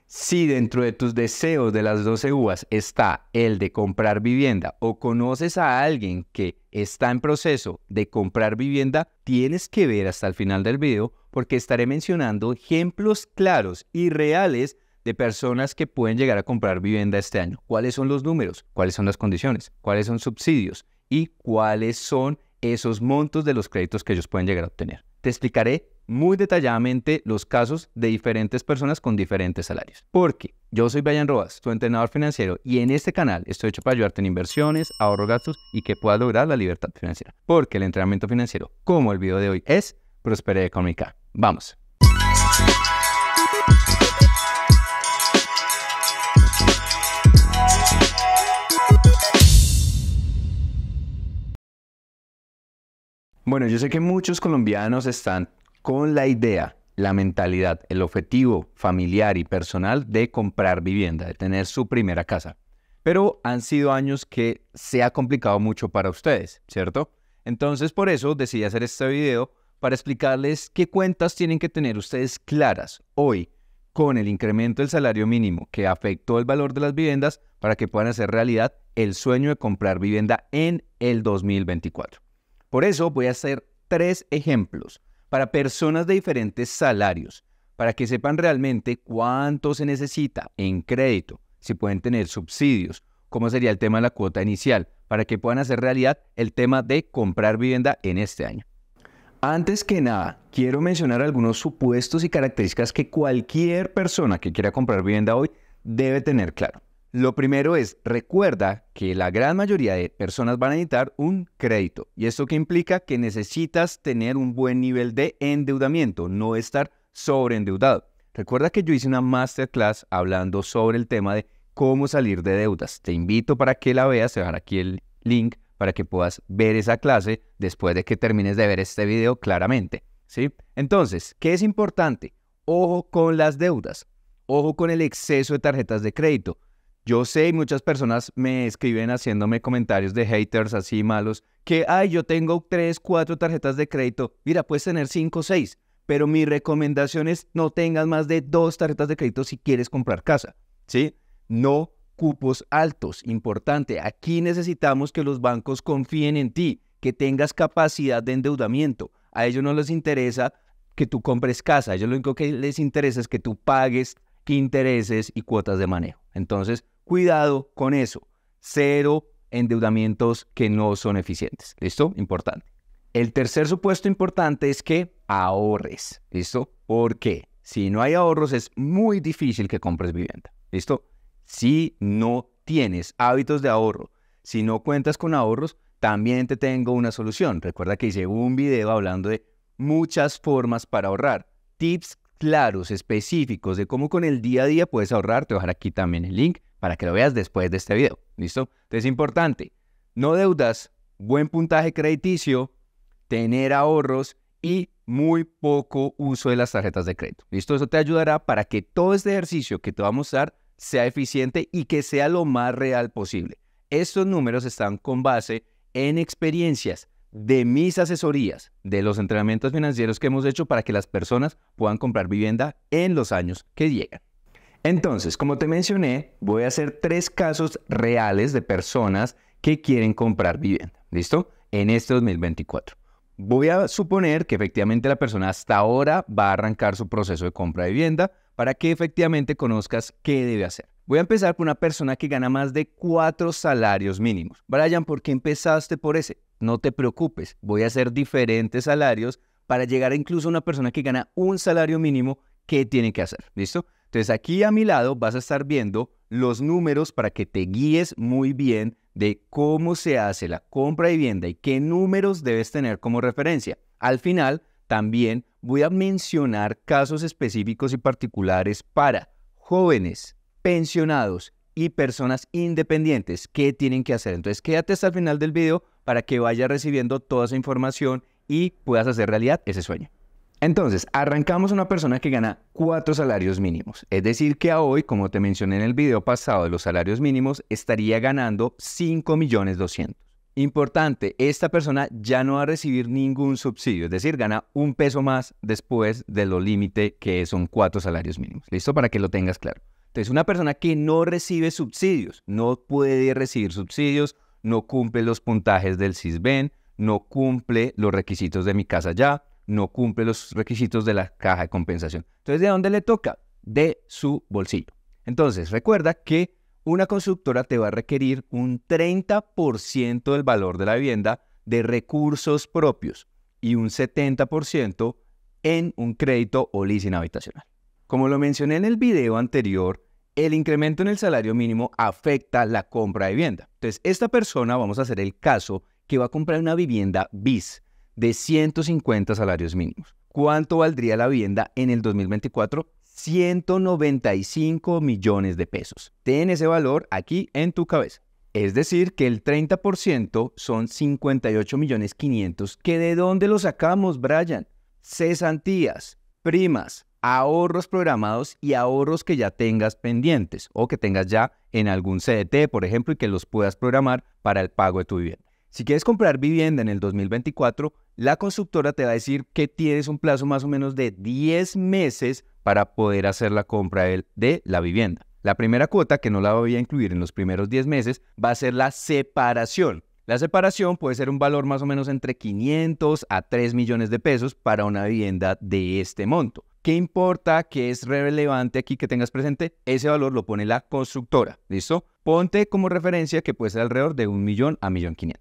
Si dentro de tus deseos de las 12 uvas está el de comprar vivienda o conoces a alguien que está en proceso de comprar vivienda, tienes que ver hasta el final del video porque estaré mencionando ejemplos claros y reales de personas que pueden llegar a comprar vivienda este año. ¿Cuáles son los números? ¿Cuáles son las condiciones? ¿Cuáles son subsidios? ¿Y cuáles son esos montos de los créditos que ellos pueden llegar a obtener? Te explicaré muy detalladamente los casos de diferentes personas con diferentes salarios. Porque yo soy Brian Rojas, tu entrenador financiero, y en este canal estoy hecho para ayudarte en inversiones, ahorro, gastos y que puedas lograr la libertad financiera. Porque el entrenamiento financiero, como el video de hoy, es prosperidad económica. ¡Vamos! Bueno, yo sé que muchos colombianos están con la idea, la mentalidad, el objetivo familiar y personal de comprar vivienda, de tener su primera casa. Pero han sido años que se ha complicado mucho para ustedes, ¿cierto? Entonces, por eso decidí hacer este video para explicarles qué cuentas tienen que tener ustedes claras hoy con el incremento del salario mínimo que afectó el valor de las viviendas para que puedan hacer realidad el sueño de comprar vivienda en el 2024. Por eso voy a hacer 3 ejemplos para personas de diferentes salarios, para que sepan realmente cuánto se necesita en crédito, si pueden tener subsidios, cómo sería el tema de la cuota inicial, para que puedan hacer realidad el tema de comprar vivienda en este año. Antes que nada, quiero mencionar algunos supuestos y características que cualquier persona que quiera comprar vivienda hoy debe tener claro. Lo primero es, recuerda que la gran mayoría de personas van a necesitar un crédito. ¿Y esto qué implica? Que necesitas tener un buen nivel de endeudamiento, no estar sobreendeudado. Recuerda que yo hice una masterclass hablando sobre el tema de cómo salir de deudas. Te invito para que la veas, te voy a dejar aquí el link para que puedas ver esa clase después de que termines de ver este video claramente, ¿sí? Entonces, ¿qué es importante? Ojo con las deudas, ojo con el exceso de tarjetas de crédito. Yo sé, muchas personas me escriben haciéndome comentarios de haters así malos, que, ay, yo tengo 3, 4 tarjetas de crédito. Mira, puedes tener 5 o 6, pero mi recomendación es no tengas más de 2 tarjetas de crédito si quieres comprar casa, ¿sí? No cupos altos, importante. Aquí necesitamos que los bancos confíen en ti, que tengas capacidad de endeudamiento. A ellos no les interesa que tú compres casa, a ellos lo único que les interesa es que tú pagues intereses y cuotas de manejo. Entonces, cuidado con eso. 0 endeudamientos que no son eficientes. ¿Listo? Importante. El tercer supuesto importante es que ahorres. ¿Listo? Porque si no hay ahorros es muy difícil que compres vivienda. ¿Listo? Si no tienes hábitos de ahorro, si no cuentas con ahorros, también te tengo una solución. Recuerda que hice un video hablando de muchas formas para ahorrar. Tips claros, específicos de cómo con el día a día puedes ahorrar. Te voy a dejar aquí también el link para que lo veas después de este video. ¿Listo? Entonces es importante, no deudas, buen puntaje crediticio, tener ahorros y muy poco uso de las tarjetas de crédito. ¿Listo? Eso te ayudará para que todo este ejercicio que te va a mostrar sea eficiente y que sea lo más real posible. Estos números están con base en experiencias de mis asesorías, de los entrenamientos financieros que hemos hecho para que las personas puedan comprar vivienda en los años que llegan. Entonces, como te mencioné, voy a hacer 3 casos reales de personas que quieren comprar vivienda, ¿listo? En este 2024. Voy a suponer que efectivamente la persona hasta ahora va a arrancar su proceso de compra de vivienda para que efectivamente conozcas qué debe hacer. Voy a empezar por una persona que gana más de 4 salarios mínimos. Brian, ¿por qué empezaste por ese? No te preocupes, voy a hacer diferentes salarios para llegar a incluso una persona que gana un salario mínimo. ¿Qué tiene que hacer? ¿Listo? Entonces aquí a mi lado vas a estar viendo los números para que te guíes muy bien de cómo se hace la compra de vivienda y qué números debes tener como referencia. Al final también voy a mencionar casos específicos y particulares para jóvenes, pensionados y personas independientes. ¿Qué tienen que hacer? Entonces quédate hasta el final del video para que vayas recibiendo toda esa información y puedas hacer realidad ese sueño. Entonces, arrancamos una persona que gana 4 salarios mínimos. Es decir, que a hoy, como te mencioné en el video pasado de los salarios mínimos, estaría ganando 5.200.000. Importante, esta persona ya no va a recibir ningún subsidio, es decir, gana un peso más después de lo límite que son 4 salarios mínimos. ¿Listo? Para que lo tengas claro. Entonces, una persona que no recibe subsidios, no puede recibir subsidios, no cumple los puntajes del Sisbén, no cumple los requisitos de Mi Casa Ya, no cumple los requisitos de la caja de compensación. Entonces, ¿de dónde le toca? De su bolsillo. Entonces, recuerda que una constructora te va a requerir un 30% del valor de la vivienda de recursos propios y un 70% en un crédito o leasing habitacional. Como lo mencioné en el video anterior, el incremento en el salario mínimo afecta la compra de vivienda. Entonces, esta persona, vamos a hacer el caso, que va a comprar una vivienda BIS de 150 salarios mínimos. ¿Cuánto valdría la vivienda en el 2024? 195 millones de pesos. Ten ese valor aquí en tu cabeza. Es decir, que el 30% son 58 millones 500. ¿Que de dónde lo sacamos, Brian? Cesantías, primas, ahorros programados y ahorros que ya tengas pendientes o que tengas ya en algún CDT, por ejemplo, y que los puedas programar para el pago de tu vivienda. Si quieres comprar vivienda en el 2024, la constructora te va a decir que tienes un plazo más o menos de 10 meses para poder hacer la compra de la vivienda. La primera cuota, que no la voy a incluir en los primeros 10 meses, va a ser la separación. La separación puede ser un valor más o menos entre 500 a 3 millones de pesos para una vivienda de este monto. ¿Qué importa? ¿Qué es relevante aquí que tengas presente? Ese valor lo pone la constructora, ¿listo? Ponte como referencia que puede ser alrededor de 1 millón a 1.500.000.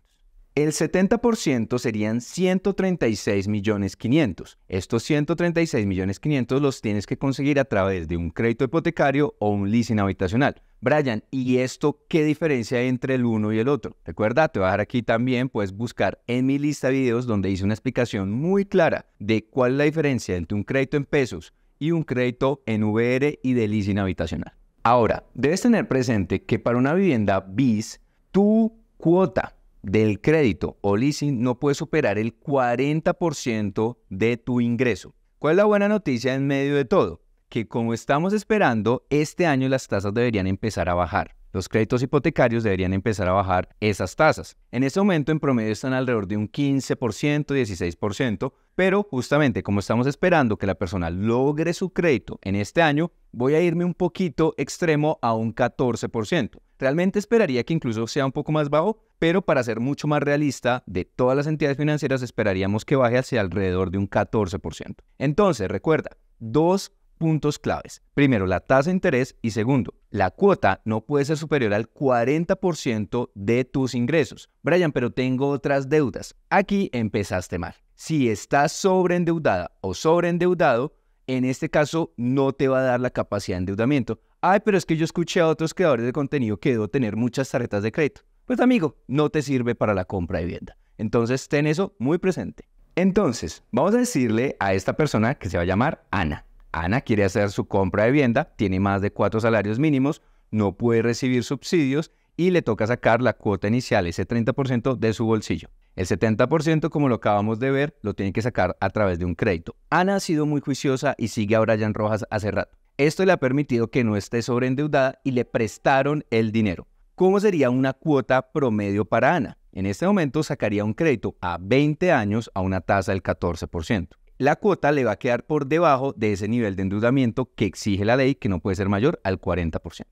El 70% serían 136 millones 500. Estos 136 millones 500 los tienes que conseguir a través de un crédito hipotecario o un leasing habitacional. Brian, ¿y esto qué diferencia hay entre el uno y el otro? Recuerda, te voy a dejar aquí también, puedes buscar en mi lista de videos donde hice una explicación muy clara de cuál es la diferencia entre un crédito en pesos y un crédito en VR y de leasing habitacional. Ahora, debes tener presente que para una vivienda BIS, tu cuota del crédito o leasing no puede superar el 40% de tu ingreso. ¿Cuál es la buena noticia en medio de todo? Que como estamos esperando, este año las tasas deberían empezar a bajar. Los créditos hipotecarios deberían empezar a bajar esas tasas. En este momento en promedio están alrededor de un 15%, 16%, pero justamente como estamos esperando que la persona logre su crédito en este año, voy a irme un poquito extremo a un 14%. Realmente esperaría que incluso sea un poco más bajo, pero para ser mucho más realista, de todas las entidades financieras esperaríamos que baje hacia alrededor de un 14%. Entonces, recuerda, dos puntos claves. Primero, la tasa de interés y segundo, la cuota no puede ser superior al 40% de tus ingresos. Brian, pero tengo otras deudas. Aquí empezaste mal. Si estás sobreendeudada o sobreendeudado, en este caso no te va a dar la capacidad de endeudamiento. Ay, pero es que yo escuché a otros creadores de contenido que debo tener muchas tarjetas de crédito. Pues amigo, no te sirve para la compra de vivienda. Entonces ten eso muy presente. Entonces, vamos a decirle a esta persona que se va a llamar Ana. Ana quiere hacer su compra de vivienda, tiene más de 4 salarios mínimos, no puede recibir subsidios y le toca sacar la cuota inicial, ese 30% de su bolsillo. El 70%, como lo acabamos de ver, lo tiene que sacar a través de un crédito. Ana ha sido muy juiciosa y sigue a Brian Rojas hace rato. Esto le ha permitido que no esté sobreendeudada y le prestaron el dinero. ¿Cómo sería una cuota promedio para Ana? En este momento sacaría un crédito a 20 años a una tasa del 14%. La cuota le va a quedar por debajo de ese nivel de endeudamiento que exige la ley, que no puede ser mayor al 40%.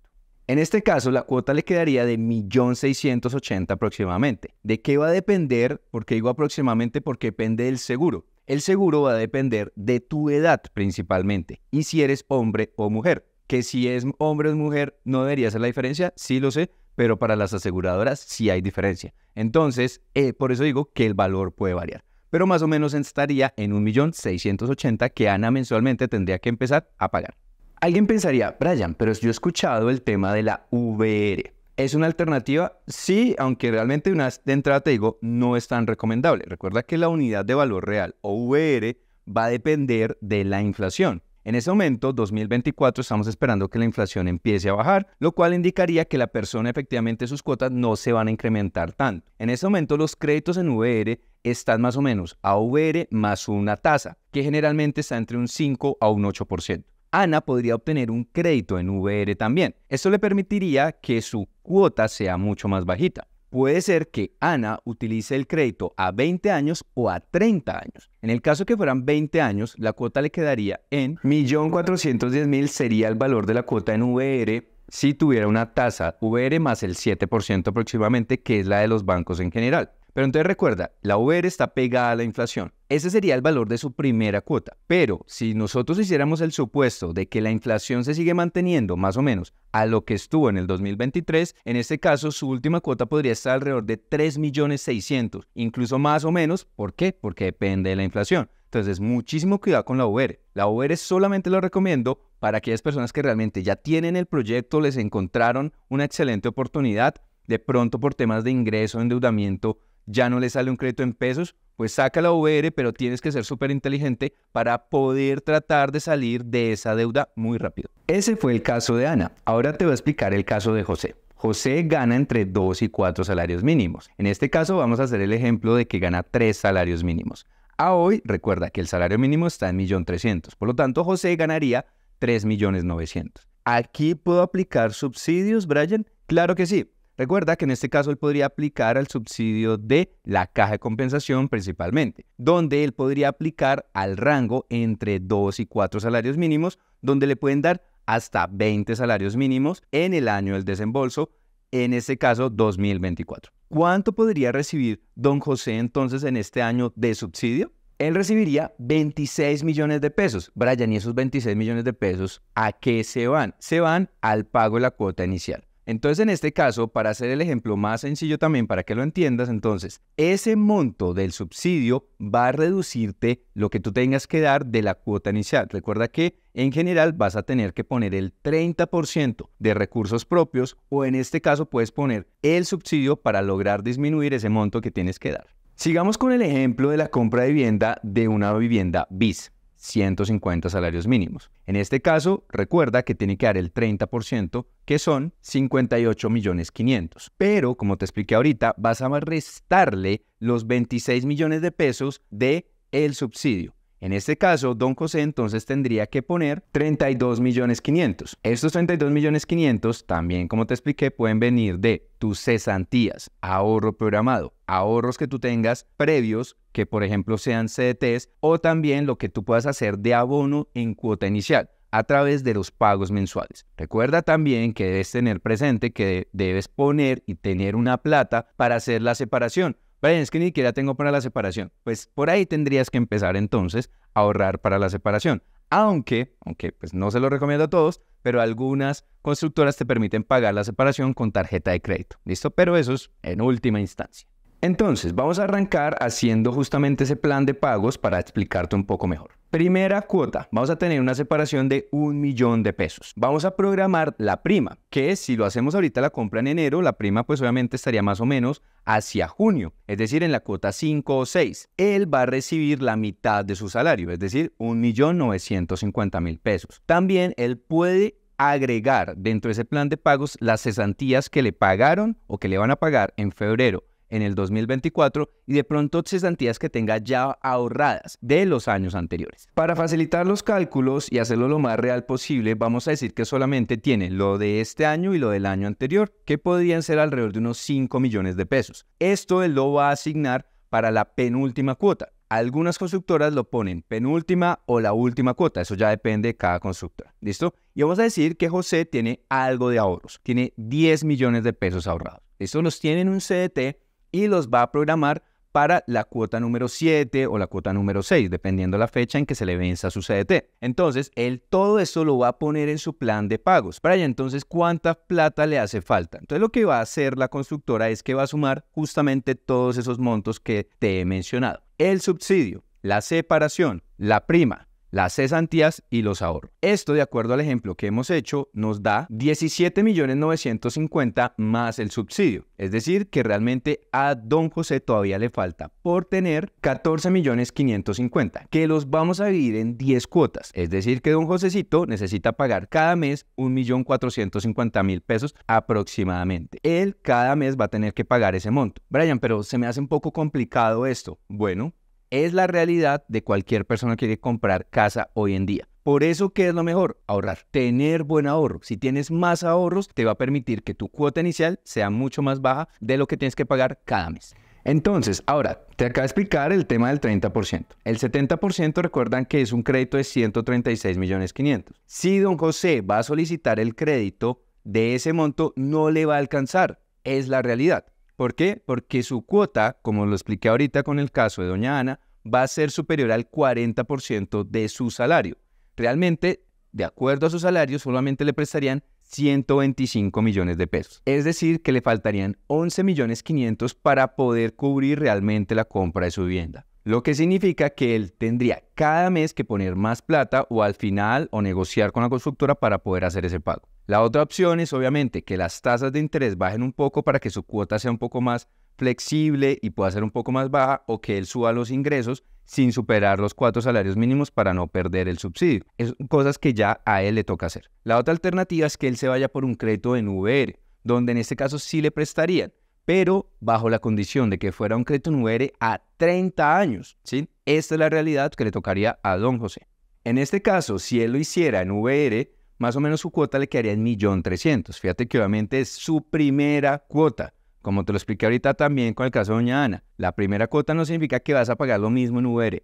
En este caso, la cuota le quedaría de 1.680.000 aproximadamente. ¿De qué va a depender? ¿Por qué digo aproximadamente? Porque depende del seguro. El seguro va a depender de tu edad principalmente y si eres hombre o mujer. Que si es hombre o mujer no debería ser la diferencia, sí lo sé, pero para las aseguradoras sí hay diferencia. Entonces, por eso digo que el valor puede variar. Pero más o menos estaría en 1.680.000 que Ana mensualmente tendría que empezar a pagar. Alguien pensaría, Brian, pero yo he escuchado el tema de la VR. ¿Es una alternativa? Sí, aunque realmente de entrada te digo, no es tan recomendable. Recuerda que la unidad de valor real o VR va a depender de la inflación. En ese momento, 2024, estamos esperando que la inflación empiece a bajar, lo cual indicaría que la persona efectivamente sus cuotas no se van a incrementar tanto. En ese momento, los créditos en VR están más o menos a VR más una tasa, que generalmente está entre un 5 a un 8%. Ana podría obtener un crédito en VR también. Esto le permitiría que su cuota sea mucho más bajita. puede ser que Ana utilice el crédito a 20 años o a 30 años. En el caso que fueran 20 años, la cuota le quedaría en 1.410.000 sería el valor de la cuota en VR si tuviera una tasa VR más el 7% aproximadamente, que es la de los bancos en general. Pero entonces recuerda, la VR está pegada a la inflación. Ese sería el valor de su primera cuota. Pero si nosotros hiciéramos el supuesto de que la inflación se sigue manteniendo más o menos a lo que estuvo en el 2023, en este caso su última cuota podría estar alrededor de 3.600.000, incluso más o menos. ¿Por qué? Porque depende de la inflación. Entonces, muchísimo cuidado con la VR. La VR solamente lo recomiendo para aquellas personas que realmente ya tienen el proyecto, les encontraron una excelente oportunidad, de pronto por temas de ingreso, endeudamiento, ya no le sale un crédito en pesos, pues saca la VR, pero tienes que ser súper inteligente para poder tratar de salir de esa deuda muy rápido. Ese fue el caso de Ana. Ahora te voy a explicar el caso de José. José gana entre 2 y 4 salarios mínimos. En este caso vamos a hacer el ejemplo de que gana 3 salarios mínimos. A hoy, recuerda que el salario mínimo está en 1.300.000. Por lo tanto, José ganaría 3.900.000. ¿Aquí puedo aplicar subsidios, Brian? Claro que sí. Recuerda que en este caso él podría aplicar al subsidio de la caja de compensación principalmente, donde él podría aplicar al rango entre 2 y 4 salarios mínimos, donde le pueden dar hasta 20 salarios mínimos en el año del desembolso, en este caso 2024. ¿Cuánto podría recibir don José entonces en este año de subsidio? Él recibiría 26 millones de pesos. Brian, ¿y esos 26 millones de pesos a qué se van? Se van al pago de la cuota inicial. Entonces, en este caso, para hacer el ejemplo más sencillo también, para que lo entiendas, entonces, ese monto del subsidio va a reducirte lo que tú tengas que dar de la cuota inicial. Recuerda que, en general, vas a tener que poner el 30% de recursos propios o, en este caso, puedes poner el subsidio para lograr disminuir ese monto que tienes que dar. Sigamos con el ejemplo de la compra de vivienda de una vivienda BIS. 150 salarios mínimos. En este caso, recuerda que tiene que dar el 30%, que son 58.500.000. Pero, como te expliqué ahorita, vas a restarle los 26 millones de pesos de el subsidio. En este caso, don José entonces tendría que poner 32.500.000. Estos 32.500.000 también, como te expliqué, pueden venir de tus cesantías, ahorro programado, ahorros que tú tengas previos, que por ejemplo sean CDTs, o también lo que tú puedas hacer de abono en cuota inicial a través de los pagos mensuales. Recuerda también que debes tener presente que debes poner y tener una plata para hacer la separación. Brian, es que ni siquiera tengo para la separación. Pues por ahí tendrías que empezar entonces a ahorrar para la separación. Aunque pues no se lo recomiendo a todos, pero algunas constructoras te permiten pagar la separación con tarjeta de crédito. ¿Listo? Pero eso es en última instancia. Entonces, vamos a arrancar haciendo justamente ese plan de pagos para explicarte un poco mejor. Primera cuota, vamos a tener una separación de 1.000.000 de pesos. Vamos a programar la prima, que si lo hacemos ahorita la compra en enero, la prima pues obviamente estaría más o menos hacia junio, es decir, en la cuota 5 o 6. Él va a recibir la mitad de su salario, es decir, 1.950.000 pesos. También él puede agregar dentro de ese plan de pagos las cesantías que le pagaron o que le van a pagar en febrero en el 2024 y de pronto cesantías que tenga ya ahorradas de los años anteriores. Para facilitar los cálculos y hacerlo lo más real posible, vamos a decir que solamente tiene lo de este año y lo del año anterior, que podrían ser alrededor de unos 5 millones de pesos. Esto él lo va a asignar para la penúltima cuota. Algunas constructoras lo ponen penúltima o la última cuota, eso ya depende de cada constructora. ¿Listo? Y vamos a decir que José tiene algo de ahorros, tiene 10 millones de pesos ahorrados. Estos los tiene en un CDT y los va a programar para la cuota número 7 o la cuota número 6, dependiendo la fecha en que se le venza su CDT. Entonces, él todo esto lo va a poner en su plan de pagos. Para allá, entonces, ¿cuánta plata le hace falta? Entonces, lo que va a hacer la constructora es que va a sumar justamente todos esos montos que te he mencionado. El subsidio, la separación, la prima, las cesantías y los ahorros. Esto, de acuerdo al ejemplo que hemos hecho, nos da 17.950.000 más el subsidio. Es decir, que realmente a don José todavía le falta por tener 14.550.000, que los vamos a dividir en 10 cuotas. Es decir, que don Josecito necesita pagar cada mes 1.450.000 pesos aproximadamente. Él cada mes va a tener que pagar ese monto. Brian, pero se me hace un poco complicado esto. Bueno, es la realidad de cualquier persona que quiere comprar casa hoy en día. Por eso, ¿qué es lo mejor? Ahorrar, tener buen ahorro. Si tienes más ahorros, te va a permitir que tu cuota inicial sea mucho más baja de lo que tienes que pagar cada mes. Entonces, ahora, te acabo de explicar el tema del 30%. El 70% recuerdan que es un crédito de 136.500.000. Si don José va a solicitar el crédito de ese monto, no le va a alcanzar. Es la realidad. ¿Por qué? Porque su cuota, como lo expliqué ahorita con el caso de doña Ana, va a ser superior al 40% de su salario. Realmente, de acuerdo a su salario, solamente le prestarían 125 millones de pesos. Es decir, que le faltarían 11.500.000 para poder cubrir realmente la compra de su vivienda. Lo que significa que él tendría cada mes que poner más plata o al final o negociar con la constructora para poder hacer ese pago. La otra opción es obviamente que las tasas de interés bajen un poco para que su cuota sea un poco más flexible y pueda ser un poco más baja, o que él suba los ingresos sin superar los 4 salarios mínimos para no perder el subsidio. Es cosas que ya a él le toca hacer. La otra alternativa es que él se vaya por un crédito en VR, donde en este caso sí le prestarían, pero bajo la condición de que fuera un crédito en VR a 30 años, ¿sí? Esta es la realidad que le tocaría a don José. En este caso, si él lo hiciera en VR, más o menos su cuota le quedaría en 1.300.000. Fíjate que obviamente es su primera cuota. Como te lo expliqué ahorita también con el caso de doña Ana, la primera cuota no significa que vas a pagar lo mismo en VR.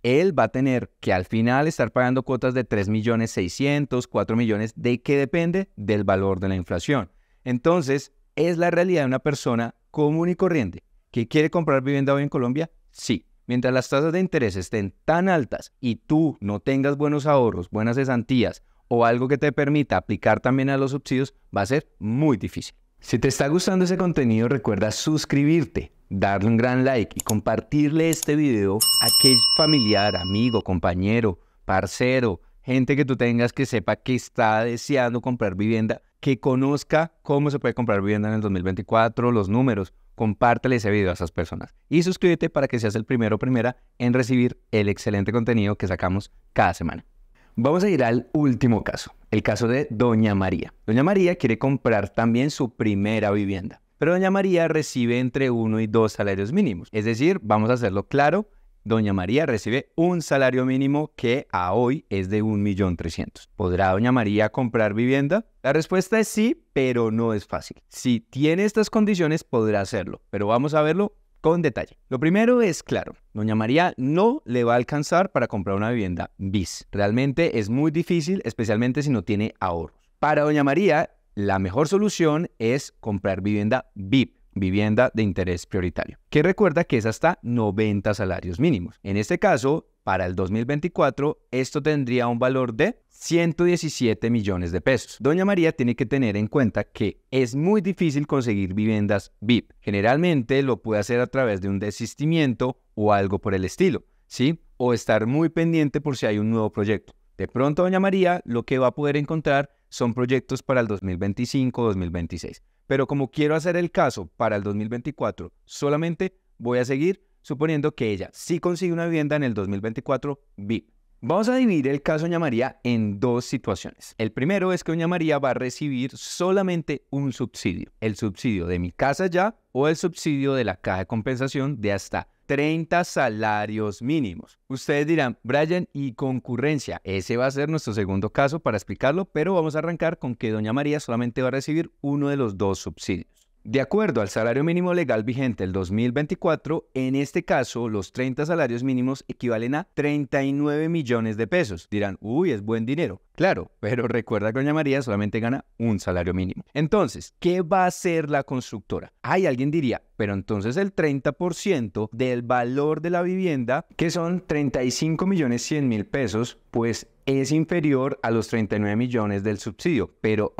Él va a tener que al final estar pagando cuotas de 3.600.000, 4 millones, ¿de qué depende? Del valor de la inflación. Entonces, ¿es la realidad de una persona común y corriente que quiere comprar vivienda hoy en Colombia? Sí. Mientras las tasas de interés estén tan altas y tú no tengas buenos ahorros, buenas cesantías o algo que te permita aplicar también a los subsidios, va a ser muy difícil. Si te está gustando ese contenido, recuerda suscribirte, darle un gran like y compartirle este video a aquel familiar, amigo, compañero, parcero, gente que tú tengas que sepa que está deseando comprar vivienda, que conozca cómo se puede comprar vivienda en el 2024, los números. Compártele ese video a esas personas y suscríbete para que seas el primero o primera en recibir el excelente contenido que sacamos cada semana. Vamos a ir al último caso, el caso de doña María. Doña María quiere comprar también su primera vivienda, pero doña María recibe entre 1 y 2 salarios mínimos. Es decir, vamos a hacerlo claro, doña María recibe un salario mínimo que a hoy es de 1.300.000. ¿Podrá doña María comprar vivienda? La respuesta es sí, pero no es fácil. Si tiene estas condiciones, podrá hacerlo, pero vamos a verlo con detalle. Lo primero es claro, doña María no le va a alcanzar para comprar una vivienda BIS. Realmente es muy difícil, especialmente si no tiene ahorros. Para doña María, la mejor solución es comprar vivienda VIP, vivienda de interés prioritario, que recuerda que es hasta 90 salarios mínimos. En este caso, para el 2024, esto tendría un valor de 117 millones de pesos. Doña María tiene que tener en cuenta que es muy difícil conseguir viviendas VIP. Generalmente lo puede hacer a través de un desistimiento o algo por el estilo, ¿sí? O estar muy pendiente por si hay un nuevo proyecto. De pronto, doña María lo que va a poder encontrar son proyectos para el 2025 o 2026. Pero como quiero hacer el caso para el 2024, solamente voy a seguir suponiendo que ella sí consigue una vivienda en el 2024 VIP. Vamos a dividir el caso de doña María en dos situaciones. El primero es que doña María va a recibir solamente un subsidio. El subsidio de Mi Casa Ya o el subsidio de la Caja de Compensación de hasta 30 salarios mínimos. Ustedes dirán, Brian, ¿y concurrencia? Ese va a ser nuestro segundo caso para explicarlo, pero vamos a arrancar con que doña María solamente va a recibir uno de los dos subsidios. De acuerdo al salario mínimo legal vigente del 2024, en este caso, los 30 salarios mínimos equivalen a 39 millones de pesos. Dirán, uy, es buen dinero. Claro, pero recuerda que doña María solamente gana un salario mínimo. Entonces, ¿qué va a hacer la constructora? Alguien diría, pero entonces el 30% del valor de la vivienda, que son 35.100.000 pesos, pues es inferior a los 39 millones del subsidio. Pero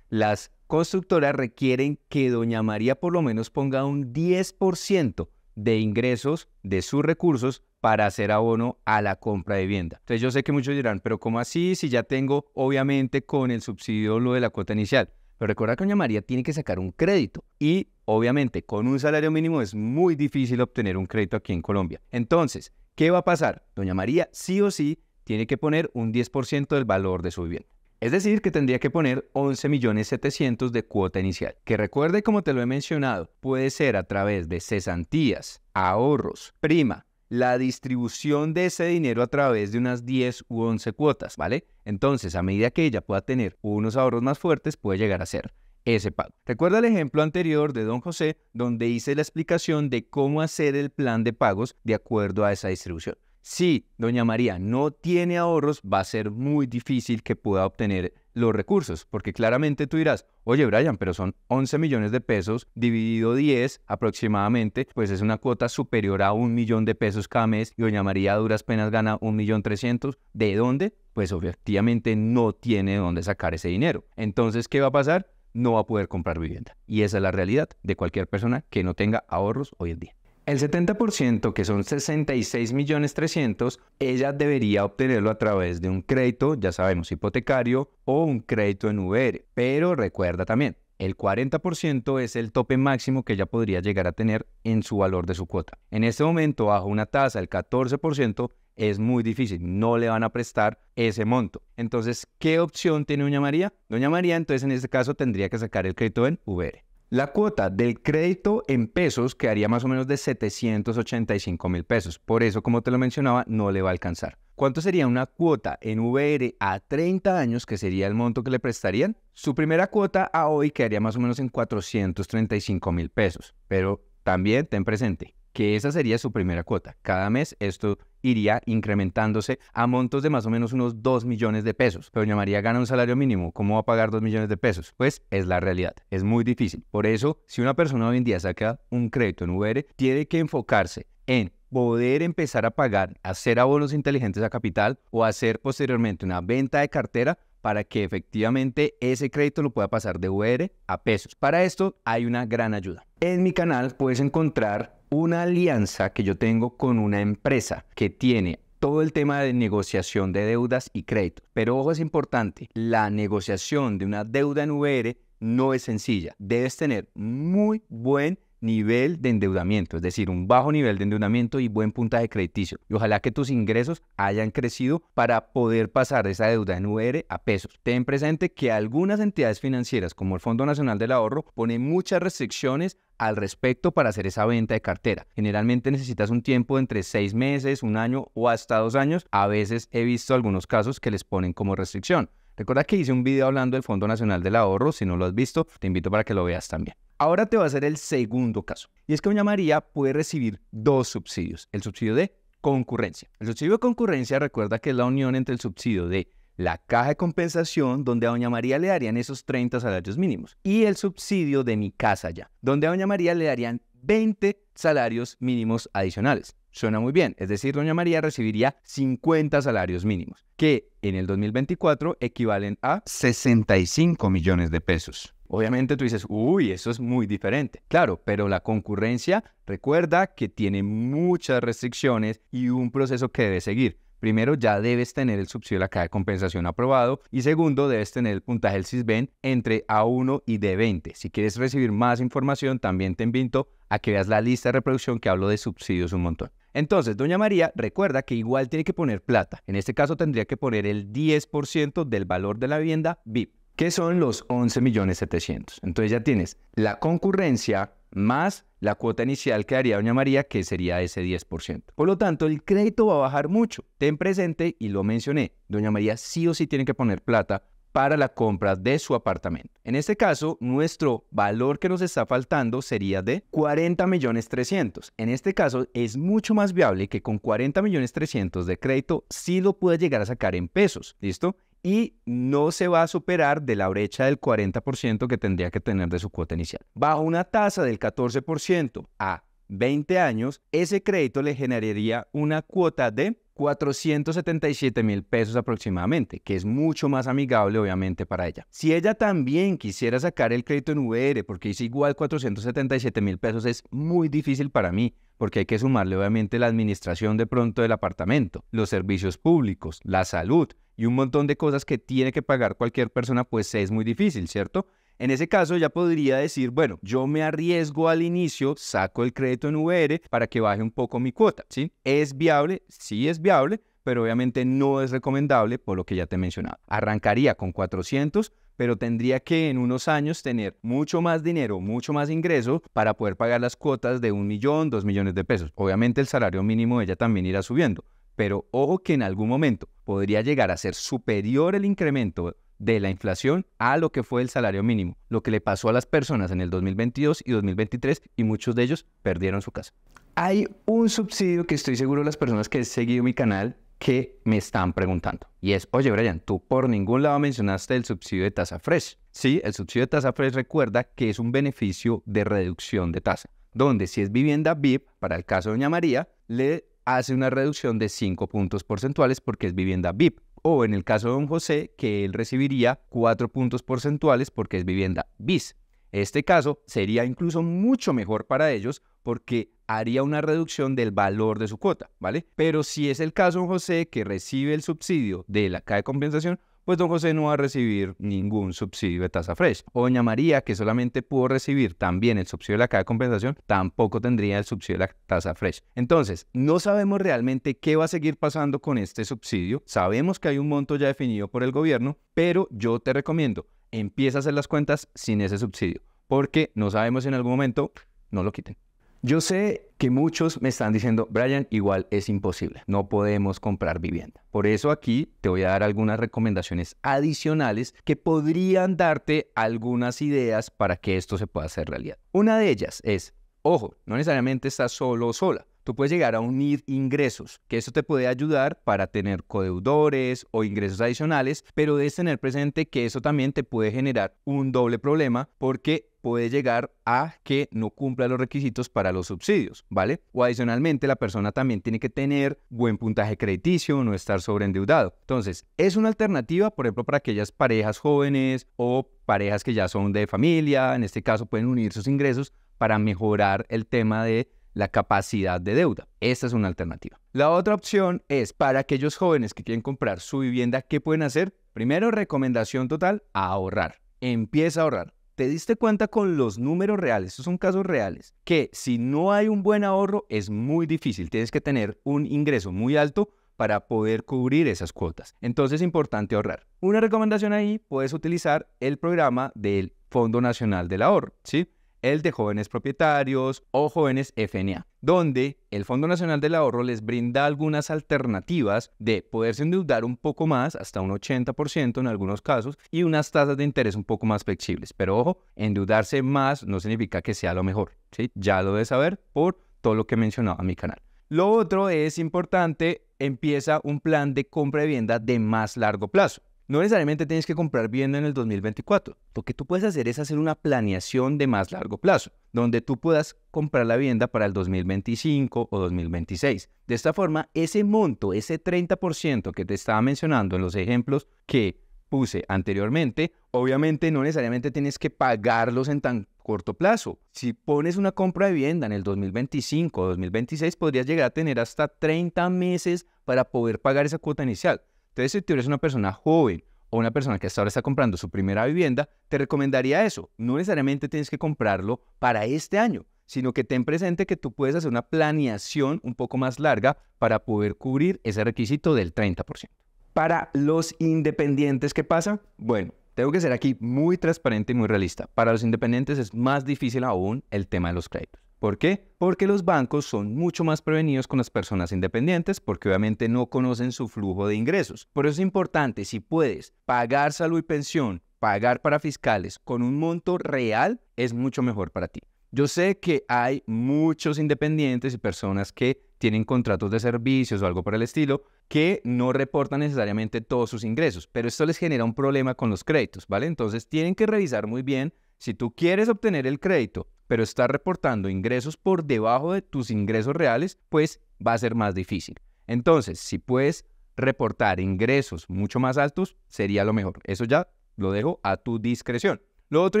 las constructoras requieren que doña María por lo menos ponga un 10% de ingresos de sus recursos para hacer abono a la compra de vivienda. Entonces yo sé que muchos dirán, pero ¿cómo así si ya tengo obviamente con el subsidio lo de la cuota inicial? Pero recuerda que doña María tiene que sacar un crédito y obviamente con un salario mínimo es muy difícil obtener un crédito aquí en Colombia. Entonces, ¿qué va a pasar? Doña María sí o sí tiene que poner un 10% del valor de su vivienda. Es decir, que tendría que poner 11.700.000 de cuota inicial, que recuerde, como te lo he mencionado, puede ser a través de cesantías, ahorros, prima, la distribución de ese dinero a través de unas 10 u 11 cuotas, ¿vale? Entonces, a medida que ella pueda tener unos ahorros más fuertes, puede llegar a hacer ese pago. Recuerda el ejemplo anterior de don José, donde hice la explicación de cómo hacer el plan de pagos de acuerdo a esa distribución. Si doña María no tiene ahorros, va a ser muy difícil que pueda obtener los recursos, porque claramente tú dirás, oye Brian, pero son 11 millones de pesos dividido 10 aproximadamente, pues es una cuota superior a 1.000.000 de pesos cada mes y doña María a duras penas gana 1.300.000. ¿De dónde? Pues obviamente no tiene de dónde sacar ese dinero. Entonces, ¿qué va a pasar? No va a poder comprar vivienda. Y esa es la realidad de cualquier persona que no tenga ahorros hoy en día. El 70%, que son 66.300.000, ella debería obtenerlo a través de un crédito, ya sabemos, hipotecario o un crédito en VR. Pero recuerda también, el 40% es el tope máximo que ella podría llegar a tener en su valor de su cuota. En este momento, bajo una tasa del 14%, es muy difícil, no le van a prestar ese monto. Entonces, ¿qué opción tiene doña María? Doña María, entonces, en este caso, tendría que sacar el crédito en VR. La cuota del crédito en pesos quedaría más o menos de 785.000 pesos. Por eso, como te lo mencionaba, no le va a alcanzar. ¿Cuánto sería una cuota en VR a 30 años, que sería el monto que le prestarían? Su primera cuota a hoy quedaría más o menos en 435.000 pesos. Pero también ten presente que esa sería su primera cuota. Cada mes esto iría incrementándose a montos de más o menos unos 2 millones de pesos. Pero doña María gana un salario mínimo. ¿Cómo va a pagar 2 millones de pesos? Pues es la realidad. Es muy difícil. Por eso, si una persona hoy en día saca un crédito en VR, tiene que enfocarse en poder empezar a pagar, hacer abonos inteligentes a capital o hacer posteriormente una venta de cartera para que efectivamente ese crédito lo pueda pasar de VR a pesos. Para esto hay una gran ayuda. En mi canal puedes encontrar una alianza que yo tengo con una empresa que tiene todo el tema de negociación de deudas y créditos. Pero ojo, es importante, la negociación de una deuda en VR no es sencilla. Debes tener muy buen nivel de endeudamiento, es decir, un bajo nivel de endeudamiento y buen puntaje crediticio. Y ojalá que tus ingresos hayan crecido para poder pasar esa deuda en VR a pesos. Ten presente que algunas entidades financieras, como el Fondo Nacional del Ahorro, ponen muchas restricciones al respecto para hacer esa venta de cartera. Generalmente necesitas un tiempo entre 6 meses, 1 año o hasta 2 años. A veces he visto algunos casos que les ponen como restricción. Recuerda que hice un video hablando del Fondo Nacional del Ahorro. Si no lo has visto, te invito para que lo veas también. Ahora te voy a hacer el segundo caso. Y es que doña María puede recibir 2 subsidios. El subsidio de concurrencia. El subsidio de concurrencia, recuerda que es la unión entre el subsidio de la caja de compensación, donde a doña María le darían esos 30 salarios mínimos, y el subsidio de Mi Casa Ya, donde a doña María le darían 20 salarios mínimos adicionales. Suena muy bien, es decir, doña María recibiría 50 salarios mínimos, que en el 2024 equivalen a 65 millones de pesos. Obviamente tú dices, uy, eso es muy diferente. Claro, pero la concurrencia, recuerda que tiene muchas restricciones y un proceso que debe seguir. Primero, ya debes tener el subsidio de la caja de compensación aprobado y segundo, debes tener el puntaje del Sisbén entre A1 y D20. Si quieres recibir más información, también te invito a que veas la lista de reproducción que hablo de subsidios un montón. Entonces, doña María, recuerda que igual tiene que poner plata. En este caso tendría que poner el 10% del valor de la vivienda VIP, que son los 11.700.000. Entonces ya tienes la concurrencia más la cuota inicial que daría doña María, que sería ese 10%. Por lo tanto, el crédito va a bajar mucho. Ten presente, y lo mencioné, doña María sí o sí tiene que poner plata para la compra de su apartamento. En este caso, nuestro valor que nos está faltando sería de 40.300.000. En este caso, es mucho más viable que con 40.300.000 de crédito sí lo pueda llegar a sacar en pesos. ¿Listo? Y no se va a superar de la brecha del 40% que tendría que tener de su cuota inicial. Bajo una tasa del 14% a 20 años, ese crédito le generaría una cuota de 477.000 pesos aproximadamente, que es mucho más amigable obviamente para ella. Si ella también quisiera sacar el crédito en VR, porque es igual 477.000 pesos, es muy difícil para mí, porque hay que sumarle obviamente la administración de pronto del apartamento, los servicios públicos, la salud y un montón de cosas que tiene que pagar cualquier persona, pues es muy difícil, ¿cierto? En ese caso ya podría decir, bueno, yo me arriesgo al inicio, saco el crédito en VR para que baje un poco mi cuota, ¿sí? ¿Es viable? Sí es viable, pero obviamente no es recomendable por lo que ya te he mencionado. Arrancaría con 400, pero tendría que en unos años tener mucho más dinero, mucho más ingreso para poder pagar las cuotas de 1.000.000, 2.000.000 de pesos. Obviamente el salario mínimo de ella también irá subiendo, pero ojo que en algún momento podría llegar a ser superior el incremento de la inflación a lo que fue el salario mínimo, lo que le pasó a las personas en el 2022 y 2023 y muchos de ellos perdieron su casa. Hay un subsidio que estoy seguro las personas que han seguido mi canal que me están preguntando y es, oye Brian, tú por ningún lado mencionaste el subsidio de tasa fresh. Sí, el subsidio de tasa fresh recuerda que es un beneficio de reducción de tasa, donde si es vivienda VIP, para el caso de Doña María, le hace una reducción de 5 puntos porcentuales porque es vivienda VIP. O en el caso de Don José, que él recibiría 4 puntos porcentuales porque es vivienda BIS. Este caso sería incluso mucho mejor para ellos porque haría una reducción del valor de su cuota, ¿vale? Pero si es el caso de Don José que recibe el subsidio de la caja de compensación, pues Don José no va a recibir ningún subsidio de tasa fresh. O Doña María, que solamente pudo recibir también el subsidio de la caja de compensación, tampoco tendría el subsidio de la tasa fresh. Entonces, no sabemos realmente qué va a seguir pasando con este subsidio. Sabemos que hay un monto ya definido por el gobierno, pero yo te recomiendo, empieza a hacer las cuentas sin ese subsidio, porque no sabemos si en algún momento no lo quiten. Yo sé que muchos me están diciendo, Brian, igual es imposible, no podemos comprar vivienda. Por eso aquí te voy a dar algunas recomendaciones adicionales que podrían darte algunas ideas para que esto se pueda hacer realidad. Una de ellas es, ojo, no necesariamente estás solo o sola. Tú puedes llegar a unir ingresos, que eso te puede ayudar para tener codeudores o ingresos adicionales, pero debes tener presente que eso también te puede generar un doble problema porque puede llegar a que no cumpla los requisitos para los subsidios, ¿vale? O adicionalmente la persona también tiene que tener buen puntaje crediticio, no estar sobreendeudado. Entonces, es una alternativa, por ejemplo, para aquellas parejas jóvenes o parejas que ya son de familia, en este caso pueden unir sus ingresos para mejorar el tema de la capacidad de deuda. Esta es una alternativa. La otra opción es para aquellos jóvenes que quieren comprar su vivienda, ¿qué pueden hacer? Primero, recomendación total, ahorrar. Empieza a ahorrar. ¿Te diste cuenta con los números reales? Estos son casos reales. Que si no hay un buen ahorro es muy difícil. Tienes que tener un ingreso muy alto para poder cubrir esas cuotas. Entonces es importante ahorrar. Una recomendación ahí, puedes utilizar el programa del Fondo Nacional del Ahorro, ¿sí? El de jóvenes propietarios o jóvenes FNA, donde el Fondo Nacional del Ahorro les brinda algunas alternativas de poderse endeudar un poco más, hasta un 80% en algunos casos, y unas tasas de interés un poco más flexibles. Pero ojo, endeudarse más no significa que sea lo mejor, ¿sí? Ya lo debes saber por todo lo que he mencionado en mi canal. Lo otro es importante, empieza un plan de compra de vivienda de más largo plazo. No necesariamente tienes que comprar vivienda en el 2024. Lo que tú puedes hacer es hacer una planeación de más largo plazo, donde tú puedas comprar la vivienda para el 2025 o 2026. De esta forma, ese monto, ese 30% que te estaba mencionando en los ejemplos que puse anteriormente, obviamente no necesariamente tienes que pagarlos en tan corto plazo. Si pones una compra de vivienda en el 2025 o 2026, podrías llegar a tener hasta 30 meses para poder pagar esa cuota inicial. Entonces, si tú eres una persona joven o una persona que hasta ahora está comprando su primera vivienda, te recomendaría eso. No necesariamente tienes que comprarlo para este año, sino que ten presente que tú puedes hacer una planeación un poco más larga para poder cubrir ese requisito del 30%. Para los independientes, ¿qué pasa? Bueno, tengo que ser aquí muy transparente y muy realista. Para los independientes es más difícil aún el tema de los créditos. ¿Por qué? Porque los bancos son mucho más prevenidos con las personas independientes porque obviamente no conocen su flujo de ingresos. Por eso es importante, si puedes pagar salud y pensión, pagar para fiscales con un monto real, es mucho mejor para ti. Yo sé que hay muchos independientes y personas que tienen contratos de servicios o algo por el estilo que no reportan necesariamente todos sus ingresos, pero esto les genera un problema con los créditos, ¿vale? Entonces tienen que revisar muy bien si tú quieres obtener el crédito, pero estás reportando ingresos por debajo de tus ingresos reales, pues va a ser más difícil. Entonces, si puedes reportar ingresos mucho más altos, sería lo mejor. Eso ya lo dejo a tu discreción. Lo otro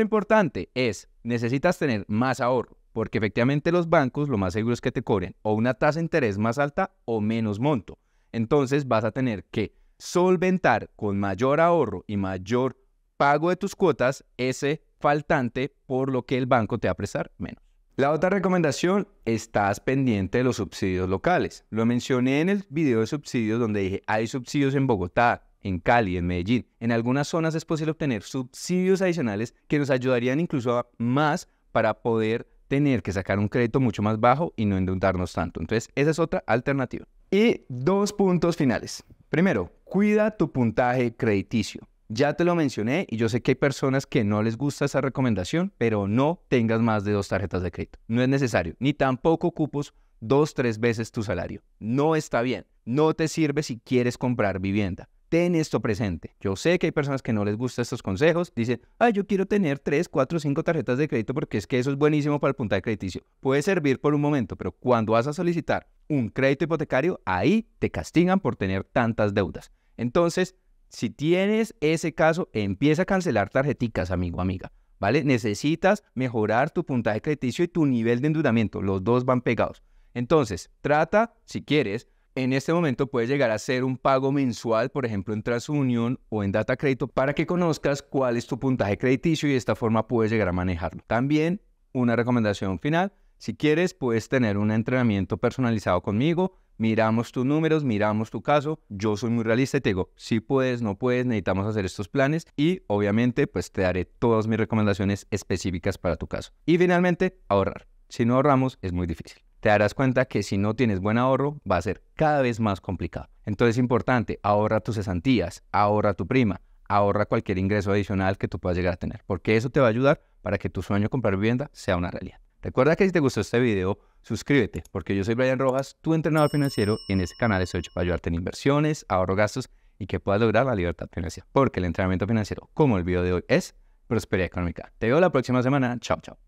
importante es, necesitas tener más ahorro, porque efectivamente los bancos lo más seguro es que te cobren o una tasa de interés más alta o menos monto. Entonces vas a tener que solventar con mayor ahorro y mayor pago de tus cuotas ese faltante, por lo que el banco te va a prestar menos. La otra recomendación, estás pendiente de los subsidios locales. Lo mencioné en el video de subsidios donde dije, hay subsidios en Bogotá, en Cali, en Medellín. En algunas zonas es posible obtener subsidios adicionales que nos ayudarían incluso más para poder tener que sacar un crédito mucho más bajo y no endeudarnos tanto. Entonces, esa es otra alternativa. Y 2 puntos finales. Primero, cuida tu puntaje crediticio. Ya te lo mencioné y yo sé que hay personas que no les gusta esa recomendación, pero no tengas más de 2 tarjetas de crédito. No es necesario, ni tampoco ocupes 2, 3 veces tu salario. No está bien, no te sirve si quieres comprar vivienda. Ten esto presente. Yo sé que hay personas que no les gustan estos consejos. Dicen, yo quiero tener 3, 4, 5 tarjetas de crédito porque es que eso es buenísimo para el puntaje crediticio. Puede servir por un momento, pero cuando vas a solicitar un crédito hipotecario, ahí te castigan por tener tantas deudas. Entonces, si tienes ese caso, empieza a cancelar tarjeticas, amigo, amiga, ¿vale? Necesitas mejorar tu puntaje crediticio y tu nivel de endeudamiento. Los dos van pegados. Entonces, trata, si quieres, en este momento puedes llegar a hacer un pago mensual, por ejemplo, en TransUnion o en Data Crédito, para que conozcas cuál es tu puntaje crediticio y de esta forma puedes llegar a manejarlo. También, una recomendación final, si quieres, puedes tener un entrenamiento personalizado conmigo. Miramos tus números, miramos tu caso. Yo soy muy realista y te digo, si puedes, no puedes, necesitamos hacer estos planes y obviamente pues te daré todas mis recomendaciones específicas para tu caso. Y finalmente, ahorrar. Si no ahorramos, es muy difícil. Te darás cuenta que si no tienes buen ahorro, va a ser cada vez más complicado. Entonces es importante, ahorra tus cesantías, ahorra tu prima, ahorra cualquier ingreso adicional que tú puedas llegar a tener, porque eso te va a ayudar para que tu sueño de comprar vivienda sea una realidad. Recuerda que si te gustó este video, suscríbete, porque yo soy Brian Rojas, tu entrenador financiero, y en este canal estoy hecho para ayudarte en inversiones, ahorro, gastos y que puedas lograr la libertad financiera. Porque el entrenamiento financiero, como el video de hoy, es prosperidad económica. Te veo la próxima semana. Chao, chao.